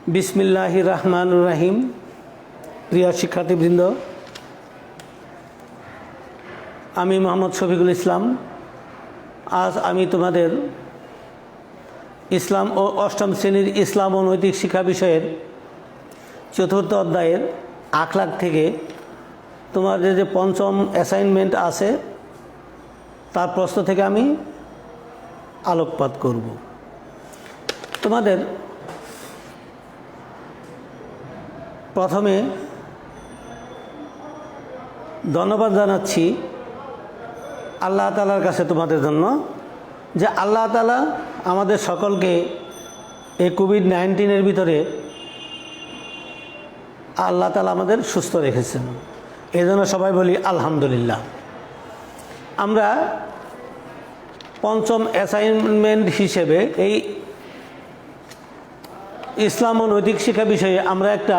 বিসমিল্লাহির রহমানির রহিম। প্রিয় শিক্ষার্থীবৃন্দ, আমি মোহাম্মদ শফিকুল ইসলাম। আজ আমি তোমাদের ইসলাম ও অষ্টম শ্রেণীর ইসলাম ও নৈতিক শিক্ষা বিষয়ের চতুর্থ অধ্যায়ের আখলাক থেকে তোমাদের যে পঞ্চম অ্যাসাইনমেন্ট আছে তার প্রশ্ন থেকে আমি আলোকপাত করব। তোমাদের প্রথমে ধন্যবাদ জানাচ্ছি আল্লাহ তাআলার কাছে তোমাদের জন্য যে আল্লাহ তাআলা আমাদের সকলকে এই কোভিড-19 ভিতরে আল্লাহ তাআলা আমাদের সুস্থ রেখেছেন। এই জন্য সবাই বলি আলহামদুলিল্লাহ। আমরা পঞ্চম অ্যাসাইনমেন্ট হিসেবে এই ইসলাম ও নৈতিক শিক্ষা বিষয়ে আমরা একটা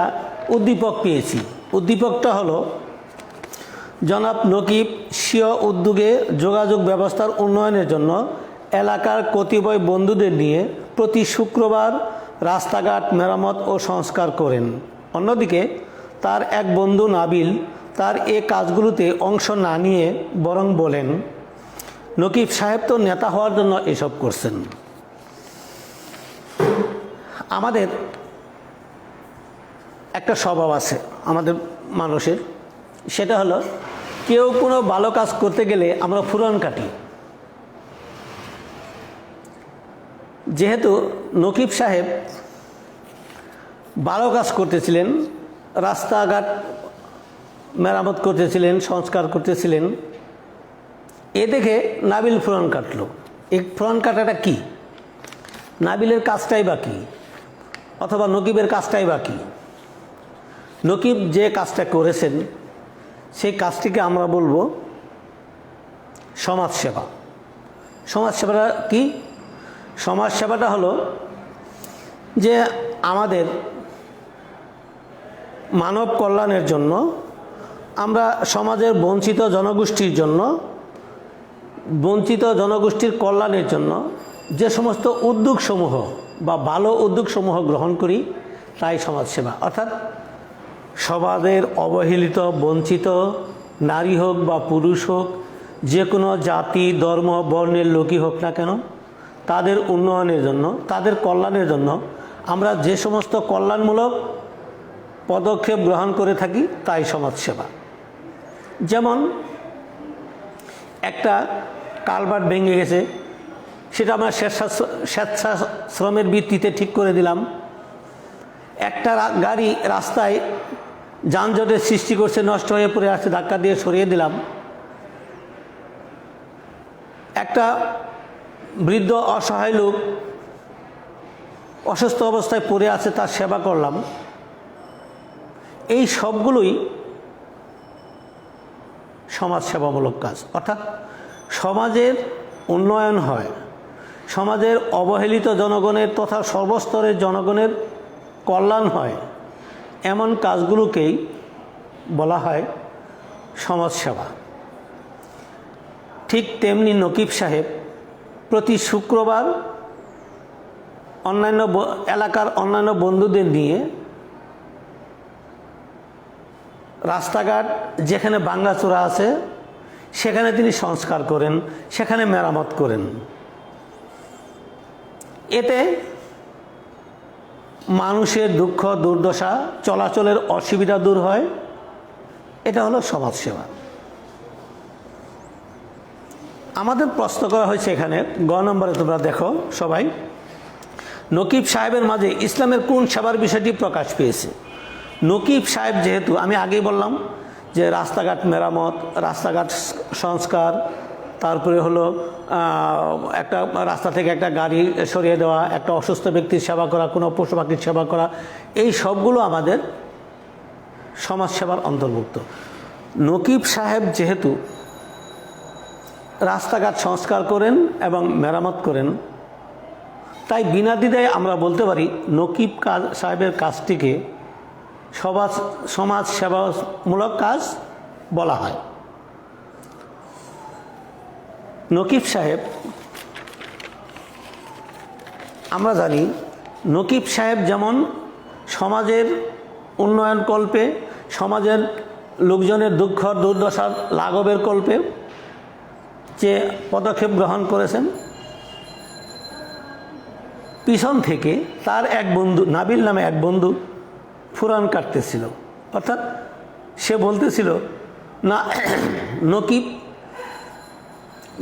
উদ্দীপক পেয়েছি। উদ্দীপকটা হলো জনাব নকিব স্বীয় উদ্যোগে যোগাযোগ ব্যবস্থার উন্নয়নের জন্য এলাকার কতিপয় বন্ধুদের নিয়ে প্রতি শুক্রবার রাস্তাঘাট মেরামত ও সংস্কার করেন। অন্যদিকে তার এক বন্ধু নাবিল তার এ কাজগুলোতে অংশ না নিয়ে বরং বলেন, নকিব সাহেব তো নেতা হওয়ার জন্য এসব করছেন। আমাদের একটা স্বভাব আছে আমাদের মানুষের, সেটা হলো কেউ কোনো ভালো কাজ করতে গেলে আমরা ফুরন কাটি। যেহেতু নকিব সাহেব ভালো কাজ করতেছিলেন, রাস্তাঘাট মেরামত করতেছিলেন, সংস্কার করতেছিলেন, এ দেখে নাবিল ফুরন কাটল। এই ফুরন কাটাটা কি? নাবিলের কাজটাই বাকি, অথবা নকিবের কাজটাই বাকি। নকিব যে কাজটা করেছেন সেই কাজটিকে আমরা বলবো সমাজসেবা। সমাজসেবাটা কি? সমাজসেবাটা হলো যে আমাদের মানব কল্যাণের জন্য, আমরা সমাজের বঞ্চিত জনগোষ্ঠীর কল্যাণের জন্য যে সমস্ত উদ্যোগসমূহ বা ভালো উদ্যোগসমূহ গ্রহণ করি তাই সমাজসেবা। অর্থাৎ সমাজের অবহেলিত বঞ্চিত নারী হোক বা পুরুষ হোক, যে কোনো জাতি ধর্ম বর্ণের লোকই হোক না কেন, তাদের উন্নয়নের জন্য, তাদের কল্যাণের জন্য আমরা যে সমস্ত কল্যাণমূলক পদক্ষেপ গ্রহণ করে থাকি তাই সমাজসেবা। যেমন একটা কালভার্ট ভেঙে গেছে, সেটা আমরা স্বেচ্ছাশ্রমের ভিত্তিতে ঠিক করে দিলাম। একটা গাড়ি রাস্তায় যানজটের সৃষ্টি করছে, নষ্ট হয়ে পড়ে আসছে, ধাক্কা দিয়ে সরিয়ে দিলাম। একটা বৃদ্ধ অসহায় লোক অসুস্থ অবস্থায় পড়ে আছে, তার সেবা করলাম। এই সবগুলোই সমাজসেবামূলক কাজ। অর্থাৎ সমাজের উন্নয়ন হয়, সমাজের অবহেলিত জনগণের তথা সর্বস্তরের জনগণের কল্যাণ হয়, এমন কাজগুলোকেই বলা হয় সমাজসেবা। ঠিক তেমনি নকিব সাহেব প্রতি শুক্রবার এলাকার অন্যান্য বন্ধুদের নিয়ে রাস্তাঘাট যেখানে ভাঙাচোরা আছে সেখানে তিনি সংস্কার করেন, সেখানে মেরামত করেন। এতে মানুষের দুঃখ দুর্দশা চলাচলের অসুবিধা দূর হয়। এটা হলো সমাজসেবা। আমাদের প্রশ্ন করা হয়েছে এখানে গ নম্বরে, তোমরা দেখো সবাই, নকিব সাহেবের মাঝে ইসলামের কোন সেবার বিষয়টি প্রকাশ পেয়েছে? নকিব সাহেব যেহেতু, আমি আগেই বললাম যে রাস্তাঘাট মেরামত, রাস্তাঘাট সংস্কার, তারপরে হলো একটা রাস্তা থেকে একটা গাড়ি সরিয়ে দেওয়া, একটা অসুস্থ ব্যক্তির সেবা করা, কোনো পশু পাখির সেবা করা, এই সবগুলো আমাদের সমাজসেবার অন্তর্ভুক্ত। নকিব সাহেব যেহেতু রাস্তাঘাট সংস্কার করেন এবং মেরামত করেন, তাই বিনা দ্বিধায় আমরা বলতে পারি নকিব সাহেবের কাজটিকে সমাজ সেবামূলক কাজ বলা হয়। নকিব সাহেব, আমরা জানি নকিব সাহেব যেমন সমাজের উন্নয়ন কল্পে, সমাজের লোকজনের দুঃখ দুর্দশা লাঘবের কল্পে যে পদক্ষেপ গ্রহণ করেছেন, পিছন থেকে তার এক বন্ধু, নাবিল নামে এক বন্ধু ফুরান কাটতেছিল। অর্থাৎ সে বলতেছিল না, নকিব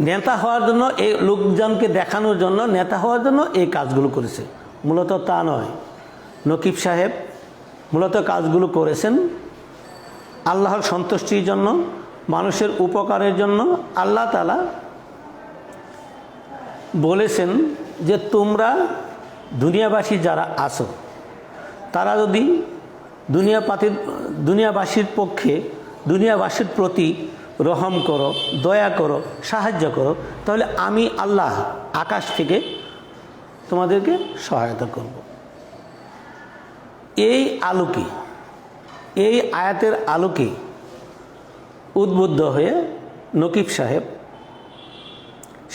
নেতা হওয়ার জন্য, এই লোকজনকে দেখানোর জন্য, নেতা হওয়ার জন্য এই কাজগুলো করেছে। মূলত তা নয়। নকিব সাহেব মূলত কাজগুলো করেছেন আল্লাহর সন্তুষ্টির জন্য, মানুষের উপকারের জন্য। আল্লাহ তাআলা বলেছেন যে তোমরা দুনিয়াবাসী যারা আছো, তারা যদি দুনিয়াবাসীর পক্ষে, দুনিয়াবাসীর প্রতি রহম করো, দয়া করো, সাহায্য করো, তাহলে আমি আল্লাহ আকাশ থেকে তোমাদেরকে সহায়তা করব। এই আলোকে, এই আয়াতের আলোকে উদ্বুদ্ধ হয়ে নকিব সাহেব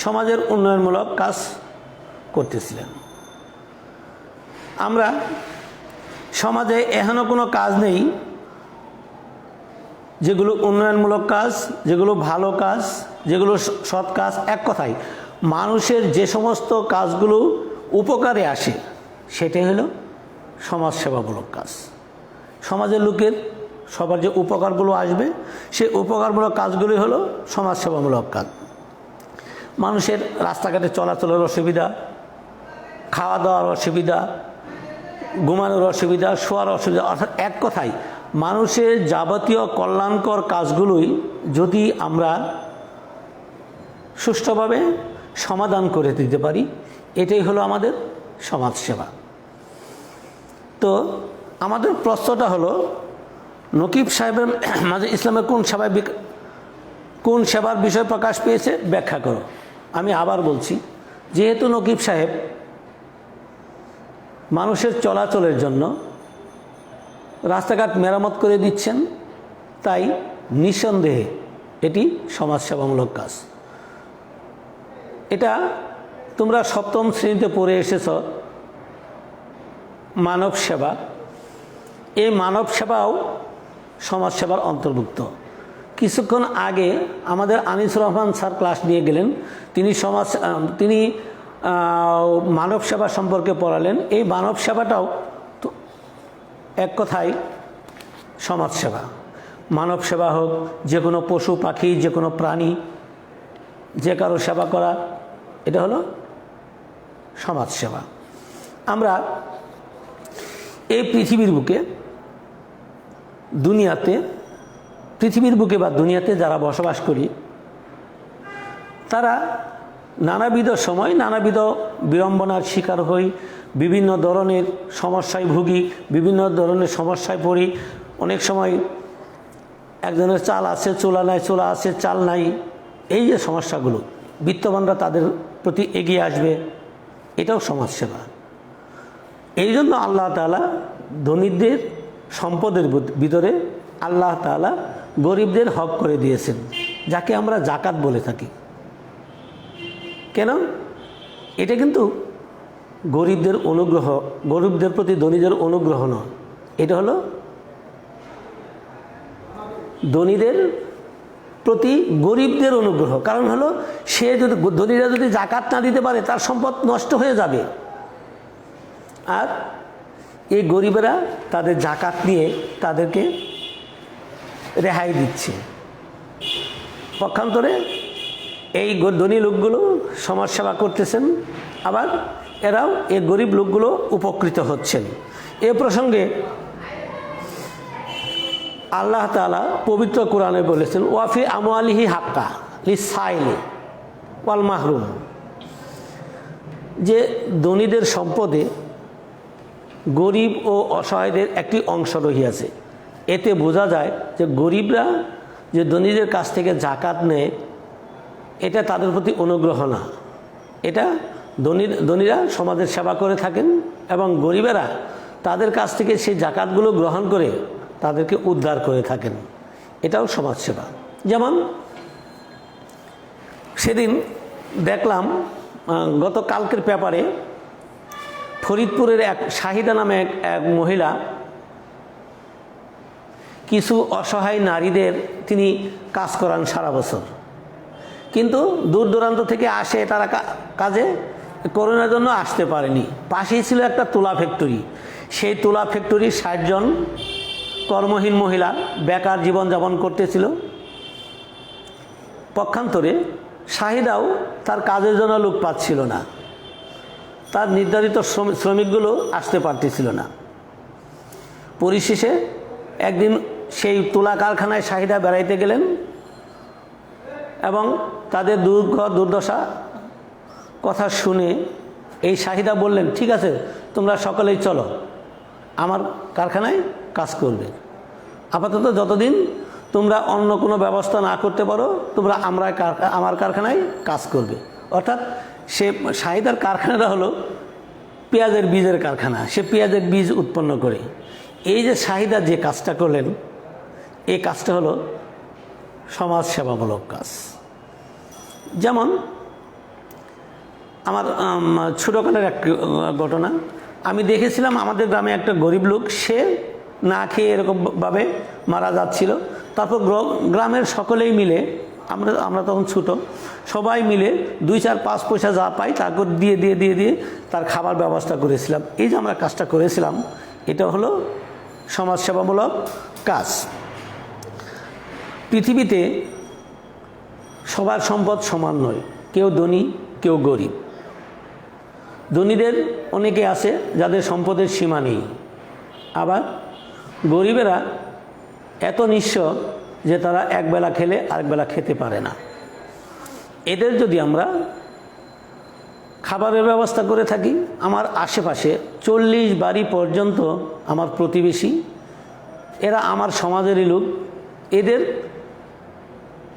সমাজের উন্নয়নমূলক কাজ করতেছিলেন। আমরা সমাজে এখনও কোনো কাজ নেই যেগুলো উন্নয়নমূলক কাজ, যেগুলো ভালো কাজ, যেগুলো সৎ কাজ। এক কথায় মানুষের যে সমস্ত কাজগুলো উপকারে আসে সেটাই হলো সমাজসেবামূলক কাজ। সমাজের লোকের সবার যে উপকারগুলো আসবে, সেই উপকারমূলক কাজগুলি হলো সমাজসেবামূলক কাজ। মানুষের রাস্তাঘাটে চলাচলের অসুবিধা, খাওয়া দাওয়ার অসুবিধা, ঘুমানোর অসুবিধা, শোয়ার অসুবিধা, অর্থাৎ এক কথায় মানুষের যাবতীয় কল্যাণকর কাজগুলোই যদি আমরা সুষ্ঠুভাবে সমাধান করে দিতে পারি, এটাই হলো আমাদের সমাজসেবা। তো আমাদের প্রশ্নটা হলো, নকিব সাহেবের মাঝে ইসলামের কোন সেবার বিষয় প্রকাশ পেয়েছে ব্যাখ্যা করো। আমি আবার বলছি, যেহেতু নকিব সাহেব মানুষের চলাচলের জন্য রাস্তাঘাট মেরামত করে দিচ্ছেন, তাই নিঃসন্দেহে এটি সমাজসেবামূলক কাজ। এটা তোমরা সপ্তম শ্রেণীতে পড়ে এসেছ, মানব সেবা। এই মানব সেবাও সমাজসেবার অন্তর্ভুক্ত। কিছুক্ষণ আগে আমাদের আনিসুর রহমান স্যার ক্লাস নিয়ে গেলেন, তিনি মানব সেবা সম্পর্কে পড়ালেন। এই মানব সেবাটাও এক কথায় সমাজসেবা। মানব সেবা হোক, যে কোনো পশু পাখি, যে কোনো প্রাণী, যে কারো সেবা করা, এটা হলো সমাজসেবা। আমরা এই পৃথিবীর বুকে বা দুনিয়াতে যারা বসবাস করি, তারা নানাবিধ সময় নানাবিধ বিড়ম্বনার শিকার হই, বিভিন্ন ধরনের সমস্যায় ভুগি, বিভিন্ন ধরনের সমস্যায় পড়ি। অনেক সময় একজনের চাল আছে চোলা নাই, চোলা আছে চাল নাই। এই যে সমস্যাগুলো, বিত্তবানরা তাদের প্রতি এগিয়ে আসবে, এটাও সমাজসেবা। এই জন্য আল্লাহ তাআলা ধনীদের সম্পদের ভিতরে আল্লাহ তাআলা গরিবদের হক করে দিয়েছেন, যাকে আমরা জাকাত বলে থাকি। কেন? এটা কিন্তু গরিবদের অনুগ্রহ, গরিবদের প্রতি ধনীদের অনুগ্রহ নয়, এটা হলো ধনীদের প্রতি গরিবদের অনুগ্রহ। কারণ হলো, সে যদি, ধনীরা যদি জাকাত না দিতে পারে, তার সম্পদ নষ্ট হয়ে যাবে। আর এই গরিবেরা তাদের জাকাত নিয়ে তাদেরকে রেহাই দিচ্ছে। পক্ষান্তরে এই ধনী লোকগুলো সমাজসেবা করতেছেন, আবার এরাও এই গরিব লোকগুলো উপকৃত হচ্ছেন। এ প্রসঙ্গে আল্লাহ তাআলা পবিত্র কোরআনে বলেছেন, ওয়াফি আমওয়ালিহি হাক্কা লিসাইলি ওয়াল মাহরুম, যে ধনীদের সম্পদে গরিব ও অসহায়দের একটি অংশ রহিয়াছে। এতে বোঝা যায় যে গরিবরা যে ধনীদের কাছ থেকে জাকাত নেয়, এটা তাদের প্রতি অনুগ্রহ না, এটা ধনীরা সমাজের সেবা করে থাকেন এবং গরিবেরা তাদের কাছ থেকে সেই জাকাতগুলো গ্রহণ করে তাদেরকে উদ্ধার করে থাকেন। এটাও সমাজসেবা। যেমন সেদিন দেখলাম, গত কালকের পেপারে ফরিদপুরের এক শাহিদা নামে এক মহিলা কিছু অসহায় নারীদের তিনি কাজ করান সারা বছর, কিন্তু দূর দূরান্ত থেকে আসে তারা কাজে, করোনার জন্য আসতে পারেনি। পাশেই ছিল একটা তুলা ফ্যাক্টরি, সেই তুলা ফ্যাক্টরি 60 জন কর্মহীন মহিলা বেকার জীবনযাপন করতেছিল। পক্ষান্তরে শাহিদাও তার কাজের জন্য লোক পাচ্ছিল না, তার নির্ধারিত শ্রমিকগুলো আসতে পারতেছিল না। পরিশেষে একদিন সেই তুলা কারখানায় শাহিদা বেড়াইতে গেলেন এবং তাদের দুর্গ দুর্দশা কথা শুনে এই শাহিদা বললেন, ঠিক আছে তোমরা সকলেই চলো আমার কারখানায় কাজ করবে, আপাতত যতদিন তোমরা অন্য কোনো ব্যবস্থা না করতে পারো তোমরা আমার কারখানায় কাজ করবে। অর্থাৎ সে শাহিদার কারখানাটা হলো পেঁয়াজের বীজের কারখানা, সে পেঁয়াজের বীজ উৎপন্ন করে। এই যে শাহিদা যে কাজটা করলেন, এই কাজটা হলো সমাজ সেবামূলক কাজ। যেমন আমার ছোটোকালের এক ঘটনা, আমি দেখেছিলাম আমাদের গ্রামে একটা গরিব লোক, সে না খেয়ে এরকমভাবে মারা যাচ্ছিল। তারপর গ্রামের সকলেই মিলে, আমরা তখন ছোটো, সবাই মিলে 2, 4, 5 পয়সা যা পাই তারপর দিয়ে তার খাবার ব্যবস্থা করেছিলাম। এই যে আমরা কাজটা করেছিলাম, এটা হলো সমাজসেবামূলক কাজ। পৃথিবীতে সবার সম্পদ সমান নয়, কেউ ধনী কেউ গরিব। ধনীদের অনেকে আছে যাদের সম্পদের সীমা নেই, আবার গরিবেরা এত নিঃস্ব যে তারা একবেলা খেলে আরেকবেলা খেতে পারে না। এদের যদি আমরা খাবারের ব্যবস্থা করে থাকি, আমার আশেপাশে 40 বাড়ি পর্যন্ত আমার প্রতিবেশী, এরা আমার সমাজেরই লোক, এদের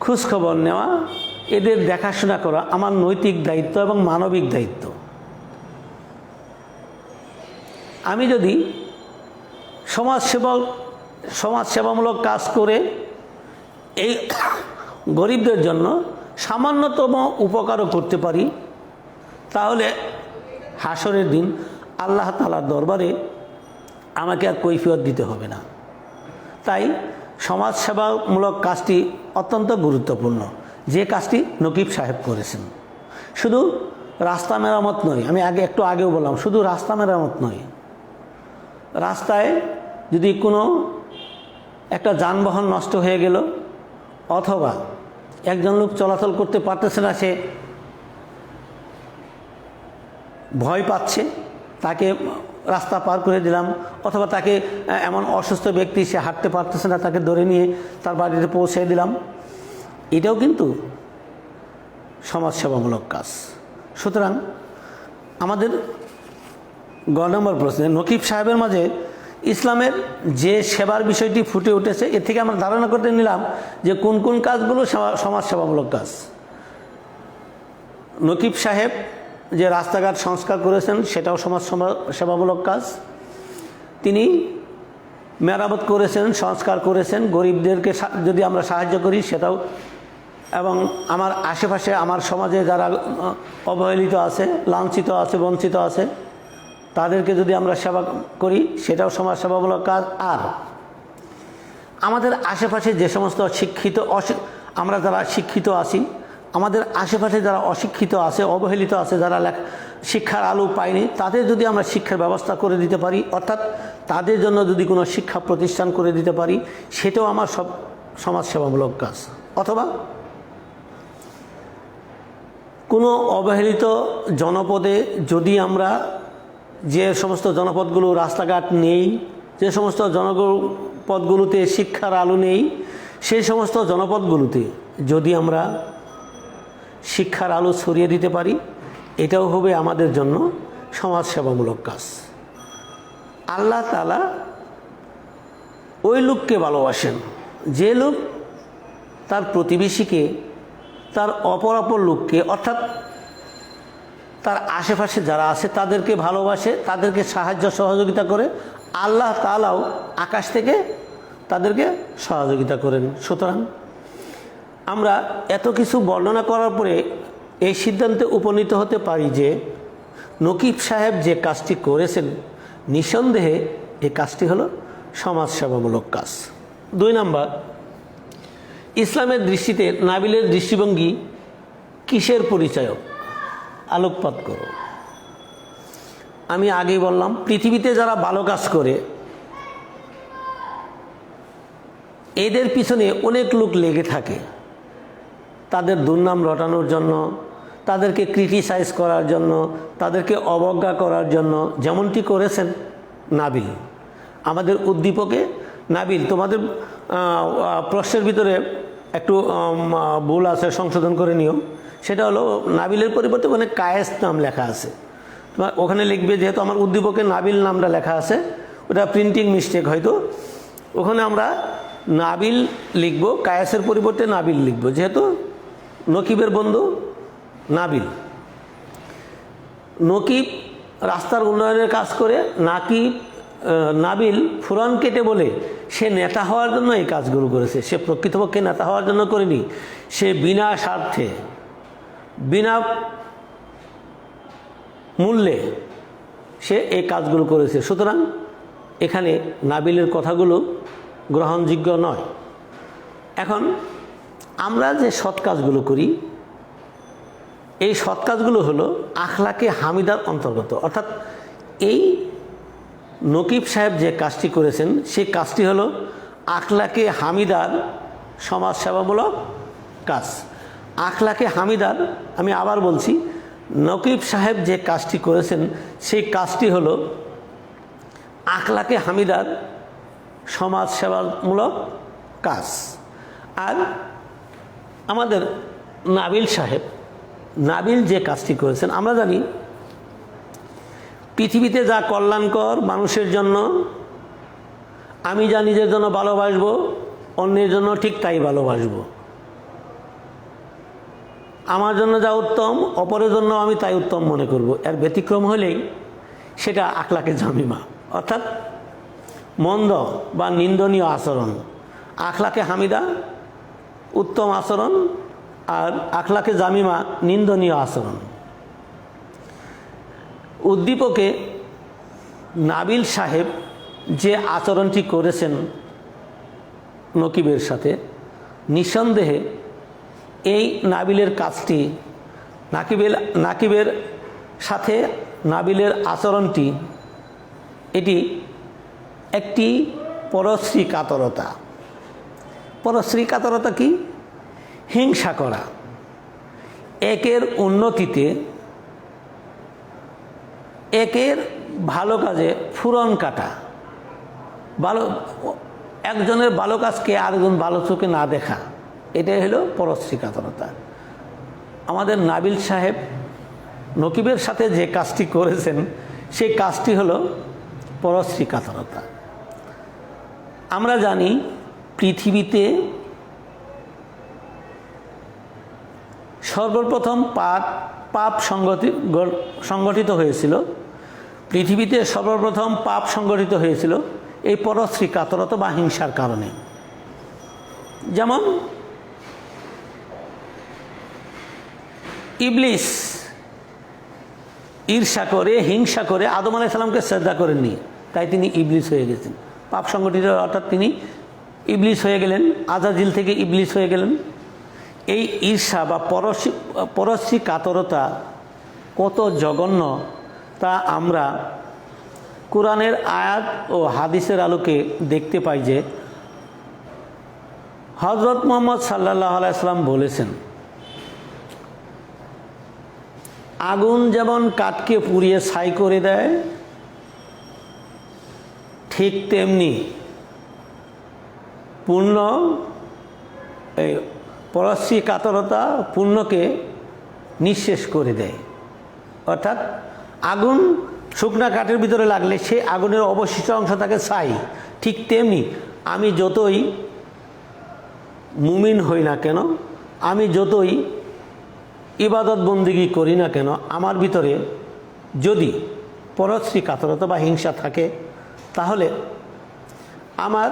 খোঁজখবর নেওয়া, এদের দেখাশোনা করা আমার নৈতিক দায়িত্ব এবং মানবিক দায়িত্ব। আমি যদি সমাজসেবামূলক কাজ করে এই গরিবদের জন্য সামান্যতম উপকারও করতে পারি, তাহলে হাসরের দিন আল্লাহ তাআলার দরবারে আমাকে আর কৈফিয়ত দিতে হবে না। তাই সমাজসেবামূলক কাজটি অত্যন্ত গুরুত্বপূর্ণ, যে কাজটি নকিব সাহেব করেছেন। শুধু রাস্তা মেরামত নয়, আমি একটু আগেও বললাম, শুধু রাস্তা মেরামত নয়, রাস্তায় যদি কোনো একটা যানবাহন নষ্ট হয়ে গেল অথবা একজন লোক চলাচল করতে পারতেছে না, সে ভয় পাচ্ছে, তাকে রাস্তা পার করে দিলাম, অথবা তাকে এমন অসুস্থ ব্যক্তি সে হাঁটতে পারতেছে না, তাকে ধরে নিয়ে তার বাড়িতে পৌঁছে দিলাম, এটাও কিন্তু সমাজসেবামূলক কাজ। সুতরাং আমাদের গ নম্বর প্রশ্নে নকিব সাহেবের মাঝে ইসলামের যে সেবার বিষয়টি ফুটে উঠেছে, এর থেকে আমরা ধারণা করতে নিলাম যে কোন কোন কাজগুলো সমাজসেবামূলক কাজ। নকিব সাহেব যে রাস্তাঘাট সংস্কার করেছেন সেটাও সেবামূলক কাজ। তিনি মেরামত করেছেন, সংস্কার করেছেন, গরিবদেরকে যদি আমরা সাহায্য করি সেটাও, এবং আমার আশেপাশে আমার সমাজে যারা অবহেলিত আছে, লাঞ্ছিত আছে, বঞ্চিত আছে, তাদেরকে যদি আমরা সেবা করি সেটাও সমাজসেবামূলক কাজ। আর আমাদের আশেপাশে যে সমস্ত আমরা যারা শিক্ষিত আছি, আমাদের আশেপাশে যারা অশিক্ষিত আছে, অবহেলিত আছে, যারা শিক্ষার আলো পায়নি, তাদের যদি আমরা শিক্ষার ব্যবস্থা করে দিতে পারি, অর্থাৎ তাদের জন্য যদি কোনো শিক্ষা প্রতিষ্ঠান করে দিতে পারি, সেটাও আমার সমাজসেবামূলক কাজ। অথবা কোনো অবহেলিত জনপদে যদি আমরা, যে সমস্ত জনপদগুলো রাস্তাঘাট নেই, যে সমস্ত জনপদগুলোতে শিক্ষার আলো নেই, সেই সমস্ত জনপদগুলোতে যদি আমরা শিক্ষার আলো ছড়িয়ে দিতে পারি, এটাও হবে আমাদের জন্য সমাজসেবামূলক কাজ। আল্লাহ তাআলা ওই লোককে ভালোবাসেন যে লোক তার প্রতিবেশীকে, তার অপর লোককে, অর্থাৎ তার আশেপাশে যারা আছে তাদেরকে ভালোবাসে, তাদেরকে সাহায্য সহযোগিতা করে। আল্লাহ তাআলাও আকাশ থেকে তাদেরকে সহযোগিতা করেন। সুতরাং আমরা এত কিছু বর্ণনা করার পরে এই সিদ্ধান্তে উপনীত হতে পারি যে নকিব সাহেব যে কাজটি করেছেন নিঃসন্দেহে এই কাজটি হলো সমাজসেবামূলক কাজ। 2 নাম্বার, ইসলামের দৃষ্টিতে নাবিলের দৃষ্টিভঙ্গি কিসের পরিচায়ক? আলোকপাত করো। আমি আগেই বললাম, পৃথিবীতে যারা ভালো কাজ করে এদের পিছনে অনেক লোক লেগে থাকে, তাদের দুর্নাম রটানোর জন্য, তাদেরকে ক্রিটিসাইজ করার জন্য, তাদেরকে অবজ্ঞা করার জন্য, যেমনটি করেছেন নাবিল। আমাদের উদ্দীপকে নাবিল, তোমাদের প্রশ্নের ভিতরে একটু ভুল আছে, সংশোধন করে নিও। সেটা হলো নাবিলের পরিবর্তে ওখানে কায়েস নাম লেখা আছে, তোমার ওখানে লিখবে, যেহেতু আমার উদ্দীপকে নাবিল নামটা লেখা আছে, ওটা প্রিন্টিং মিস্টেক হয়তো, ওখানে আমরা নাবিল লিখব, কায়েসের পরিবর্তে নাবিল লিখব, যেহেতু নকিবের বন্ধু নাবিল। নকিব রাস্তার উন্নয়নের কাজ করে, নাবিল ফুরান কেটে বলে সে নেতা হওয়ার জন্য এই কাজগুলো করেছে। সে প্রকৃতপক্ষে নেতা হওয়ার জন্য করেনি, সে বিনা স্বার্থে বিনা মূল্যে সে এই কাজগুলো করেছে। সুতরাং এখানে নাবিলের কথাগুলো গ্রহণযোগ্য নয়। এখন আমরা যে সৎ কাজগুলো করি, এই সৎ কাজগুলো হলো আখলাকে হামিদার অন্তর্গত। অর্থাৎ এই নকিব সাহেব যে কাজটি করেছেন সেই কাজটি হলো আখলাকে হামিদার সমাজসেবামূলক কাজ। আখলাকে হামিদার, আমি আবার বলছি, নকিব সাহেব যে কাজটি করেছেন সেই কাজটি হলো আখলাকে হামিদার সমাজসেবামূলক কাজ। আর আমাদের নাবিল যে কাজটি করেছেন, আমরা জানি পৃথিবীতে যা কল্যাণকর মানুষের জন্য, আমি যা নিজের জন্য ভালোবাসবো অন্যের জন্য ঠিক তাই ভালোবাসবো। আমার জন্য যা উত্তম অপরের জন্য আমি তাই উত্তম মনে করব। এর ব্যতিক্রম হলেই সেটা আখলাকে জামিমা, অর্থাৎ মন্দ বা নিন্দনীয় আচরণ। আখলাকে হামিদা উত্তম আচরণ, আর আখলাকে জামিমা নিন্দনীয় আচরণ। উদ্দীপকে নাবিল সাহেব যে আচরণটি করেছেন নকিবের সাথে, নিঃসন্দেহে এই নাবিলের কাজটি, নাকিবের সাথে নাবিলের আচরণটি, এটি একটি পরশ্রী কাতরতা। পরশ্রী কাতরতা কি? হিংসা করা, একের উন্নতিতে, একের ভালো কাজে ফুরন কাটা, একজনের ভালো কাজকে আরেকজন ভালো চোখে না দেখা, এটাই হলো পরশ্রী কাতরতা। আমাদের নাবিল সাহেব নকিবের সাথে যে কাজটি করেছেন সেই কাজটি হলো পরশ্রী কাতরতা। আমরা জানি পৃথিবীতে সর্বপ্রথম পাপ সংগঠিত হয়েছিল, পৃথিবীতে সর্বপ্রথম পাপ সংগঠিত হয়েছিল এই পরশ্রী কাতরতা বা হিংসার কারণে। যেমন ইবলিস ঈর্ষা করে, হিংসা করে আদম আলাইহিস সালামকে শ্রদ্ধা করেননি, তাই তিনি ইবলিস হয়ে গেছেন। পাপ সংগঠিত, অর্থাৎ তিনি ইবলিস হয়ে গেলেন, আজাজিল থেকে ইবলিস হয়ে গেলেন। এই ঈর্ষা বা পরশ্রী কাতরতা কত জঘন্য তা আমরা কোরআনের আয়াত ও হাদিসের আলোকে দেখতে পাই যে হযরত মুহাম্মদ সাল্লাল্লাহু আলাইহি ওয়াসাল্লাম বলেছেন, আগুন যেমন কাঠকে পুড়িয়ে ছাই করে দেয়, ঠিক তেমনি পরশ্রী কাতরতা পুণ্যকে নিঃশেষ করে দেয়। অর্থাৎ আগুন শুকনা কাঠের ভিতরে লাগলে সে আগুনের অবশিষ্ট অংশ থাকে ছাই, ঠিক তেমনি আমি যতই মুমিন হই না কেন, আমি যতই ইবাদত বন্দিগি করি না কেন, আমার ভিতরে যদি পরশ্রী কাতরতা বা হিংসা থাকে তাহলে আমার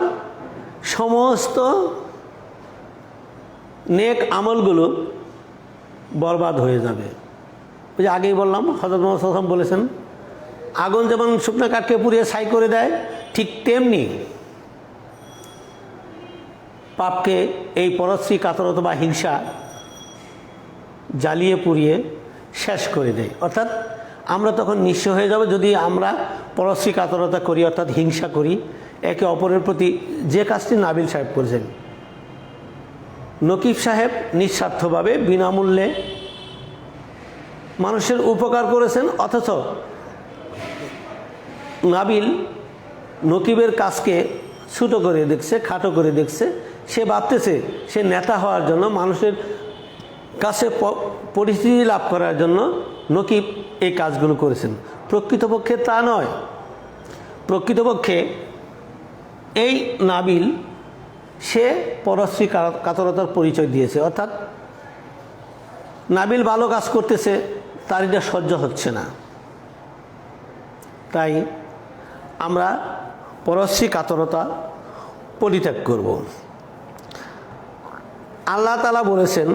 সমস্ত নেক আমলগুলো বরবাদ হয়ে যাবে। ওই যে আগেই বললাম হযরত মুহাম্মদ সাল্লাল্লাহু আলাইহি ওয়াসাল্লাম বলেছেন আগুন যেমন শুকনো কাঠকে পুড়িয়ে ছাই করে দেয়, ঠিক তেমনি পাপকে এই পরশ্রী কাতরতা বা হিংসা জ্বালিয়ে পুড়িয়ে শেষ করে দেয়। অর্থাৎ আমরা তখন নিঃস্ব হয়ে যাব যদি আমরা পরশ্রী কাতরতা করি, অর্থাৎ হিংসা করি একে অপরের প্রতি, যে কাজটি নাবিল সাহেব করেছেন। নকিব সাহেব নিঃস্বার্থভাবে বিনামূল্যে মানুষের উপকার করেছেন, অথচ নাবিল নকিবের কাজকে ছোটো করে দেখছে, খাটো করে দেখছে। সে ভাবতেছে সে নেতা হওয়ার জন্য, মানুষের কাছে পরিচিতি লাভ করার জন্য নকিব এই কাজগুলো করেছেন। প্রকৃতপক্ষে তা নয়। প্রকৃতপক্ষে এই নাবিল সে পরশ্রী কাতরতার পরিচয় দিয়েছে। অর্থাৎ নাবিল ভালো কাজ করতেছে, তার এটা সহ্য হচ্ছে না। তাই আমরা পরশ্রী কাতরতা পরিত্যাগ করব। আল্লাহ তাআলা বলেছেন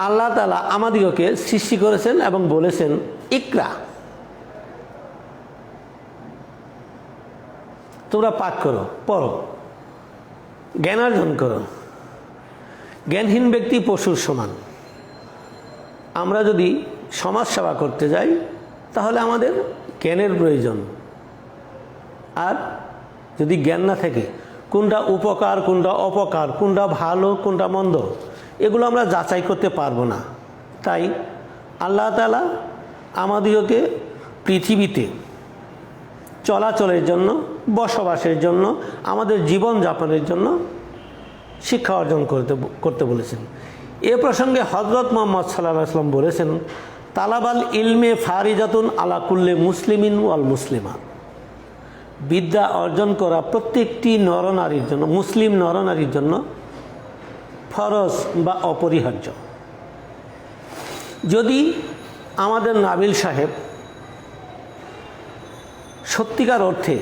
আল্লাহ তাআলা আমাদিগকে সৃষ্টি করেছেন এবং বলেছেন ইকরা, তোমরা পাঠ করো, পড়ো, জ্ঞানার্জন করো। জ্ঞানহীন ব্যক্তি পশুর সমান। আমরা যদি সমাজ সেবা করতে যাই তাহলে আমাদের জ্ঞানের প্রয়োজন। আর যদি জ্ঞান না থাকে, কোনটা উপকার কোনটা অপকার, কোনটা ভালো কোনটা মন্দ, এগুলো আমরা যাচাই করতে পারবো না। তাই আল্লাহ তাআলা আমাদেরকে পৃথিবীতে চলাচলের জন্য, বসবাসের জন্য, আমাদের জীবনযাপনের জন্য শিক্ষা অর্জন করতে বলেছেন। এ প্রসঙ্গে হযরত মুহাম্মদ সাল্লাল্লাহু আলাইহি ওয়াসাল্লাম বলেছেন তালাবাল ইলমে ফারিজাতুন আলা কুল্লি মুসলিমিন ওয়াল মুসলিমা। বিদ্যা অর্জন করা প্রত্যেকটি নরনারীর জন্য, মুসলিম নরনারীর জন্য ফরজ বা অপরিহার্য। যদি আমাদের নাবিল সাহেব সত্যিকার অর্থে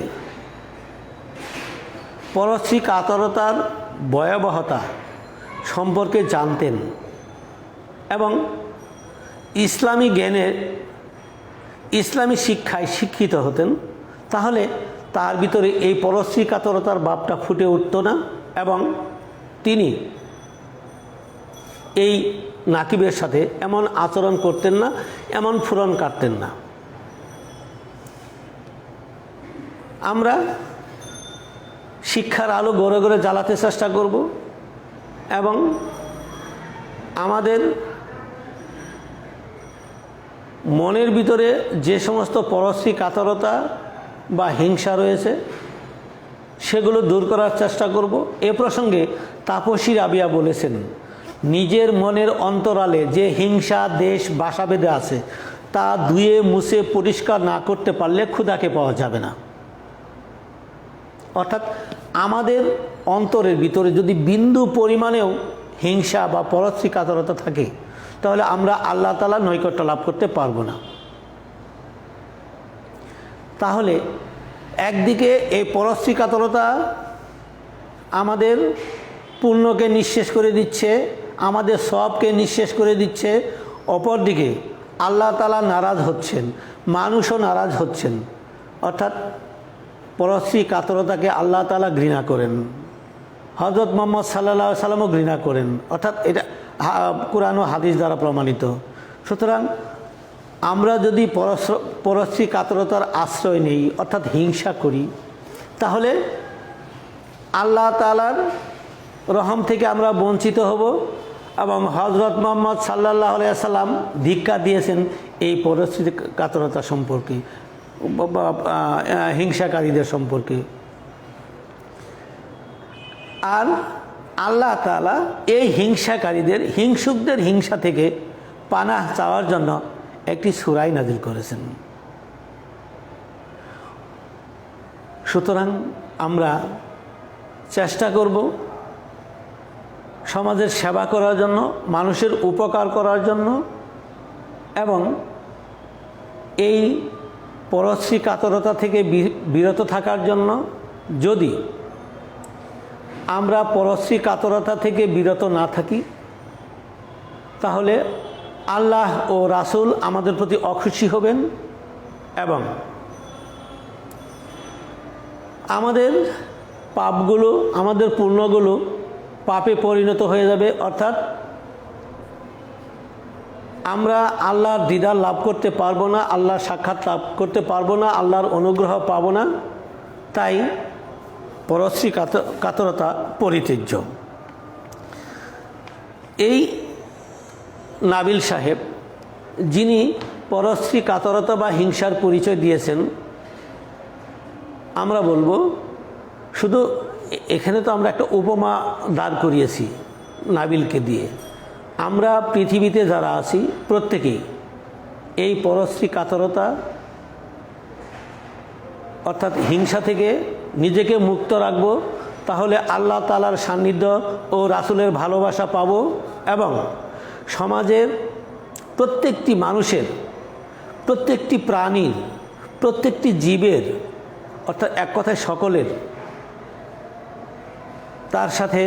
পরশ্রী কাতরতার ভয়াবহতা সম্পর্কে জানতেন এবং ইসলামী জ্ঞানের, ইসলামী শিক্ষায় শিক্ষিত হতেন, তাহলে তার ভিতরে এই পরশ্রী কাতরতার ভাবটা ফুটে উঠত না এবং তিনি এই নাকিবের সাথে এমন আচরণ করতেন না, এমন ফুরন কাটতেন না। আমরা শিক্ষার আলো গড়ে গড়ে জ্বালাতে চেষ্টা করব এবং আমাদের মনের ভিতরে যে সমস্ত পরশ্রী কাতরতা বা হিংসা রয়েছে সেগুলো দূর করার চেষ্টা করব। এ প্রসঙ্গে তাপসী রাবিয়া বলেছেন নিজের মনের অন্তরালে যে হিংসা দেশ বাসা বেঁধে আছে তা ধুয়ে মুছে পরিষ্কার না করতে পারলে ক্ষুধাকে পাওয়া যাবে না। অর্থাৎ আমাদের অন্তরের ভিতরে যদি বিন্দু পরিমাণেও হিংসা বা পরশ্রী কাতরতা থাকে তাহলে আমরা আল্লাহ তাআলার নৈকট্য লাভ করতে পারবো না। তাহলে একদিকে এই পরশ্রী কাতরতা আমাদের পুণ্যকে নিঃশেষ করে দিচ্ছে, আমাদের সবকে নিঃশেষ করে দিচ্ছে, অপরদিকে আল্লাহ তাআলা নারাজ হচ্ছেন, মানুষও নারাজ হচ্ছেন। অর্থাৎ পরশ্রী কাতরতাকে আল্লাহ তাআলা ঘৃণা করেন, হযরত মুহাম্মদ সাল্লাল্লাহু আলাইহি ওয়াসাল্লামও ঘৃণা করেন। অর্থাৎ এটা কুরআন ও হাদিস দ্বারা প্রমাণিত। সুতরাং আমরা যদি পরশ্রী কাতরতার আশ্রয় নেই, অর্থাৎ হিংসা করি, তাহলে আল্লাহ তাআলার রহম থেকে আমরা বঞ্চিত হব এবং হযরত মুহাম্মদ সাল্লাল্লাহু আলাইহি ওয়াসাল্লাম ধিক্কার দিয়েছেন এই পরশ্রী কাতরতা সম্পর্কে, হিংসাকারীদের সম্পর্কে। আর আল্লাহ তাআলা এই হিংসাকারীদের, হিংসুকদের হিংসা থেকে পানাহ চাওয়ার জন্য একটি সূরা নাযিল করেছেন। সুতরাং আমরা চেষ্টা করব সমাজের সেবা করার জন্য, মানুষের উপকার করার জন্য এবং এই পরশ্রী কাতরতা থেকে বিরত থাকার জন্য। যদি আমরা পরশ্রী কাতরতা থেকে বিরত না থাকি, তাহলে আল্লাহ ও রাসূল আমাদের প্রতি অখুশি হবেন এবং আমাদের পাপগুলো, আমাদের পুণ্যগুলো পাপে পরিণত হয়ে যাবে। অর্থাৎ আমরা আল্লাহর দিদার লাভ করতে পারবো না, আল্লাহর সাক্ষাৎ লাভ করতে পারবো না, আল্লাহর অনুগ্রহ পাবো না। তাই পরশ্রী কাতরতা পরিত্যাজ্য। এই নাবিল সাহেব যিনি পরশ্রী কাতরতা বা হিংসার পরিচয় দিয়েছেন, আমরা বলবো শুধু এখানে তো আমরা একটা উপমা দাঁড় করিয়েছি নাবিলকে দিয়ে। আমরা পৃথিবীতে যারা আছি প্রত্যেকেই এই পরশ্রী কাতরতা অর্থাৎ হিংসা থেকে নিজেকে মুক্ত রাখবো, তাহলে আল্লাহ তাআলার সান্নিধ্য ও রাসূলের ভালোবাসা পাব এবং সমাজের প্রত্যেকটি মানুষের, প্রত্যেকটি প্রাণীর, প্রত্যেকটি জীবের অর্থাৎ এক কথায় সকলের, তার সাথে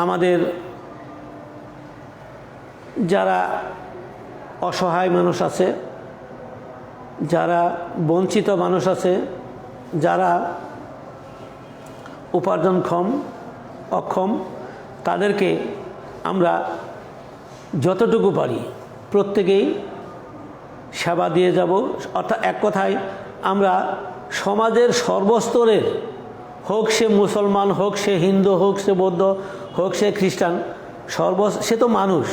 আমাদের যারা অসহায় মানুষ আছে, যারা বঞ্চিত মানুষ আছে, যারা উপার্জনক্ষম অক্ষম, তাদেরকে আমরা যতটুকু পারি প্রত্যেকেই সেবা দিয়ে যাব। অর্থাৎ এক কথায় আমরা সমাজের সর্বস্তরের, হোক সে মুসলমান, হোক সে হিন্দু, হোক সে বৌদ্ধ, হোক সে খ্রিস্টান, সে তো মানুষ,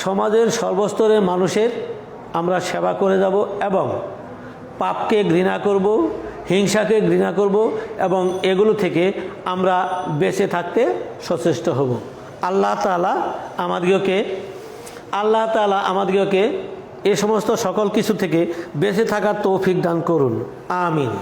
সমাজের সর্বস্তরের মানুষের আমরা সেবা করে যাব এবং পাপকে ঘৃণা করব, হিংসাকে ঘৃণা করব এবং এগুলো থেকে আমরা বেঁচে থাকতে সচেষ্ট হব। আল্লাহ তাআলা আমাদেরকে এ সমস্ত সকল কিছু থেকে বেঁচে থাকার তৌফিক দান করুন। আমিন।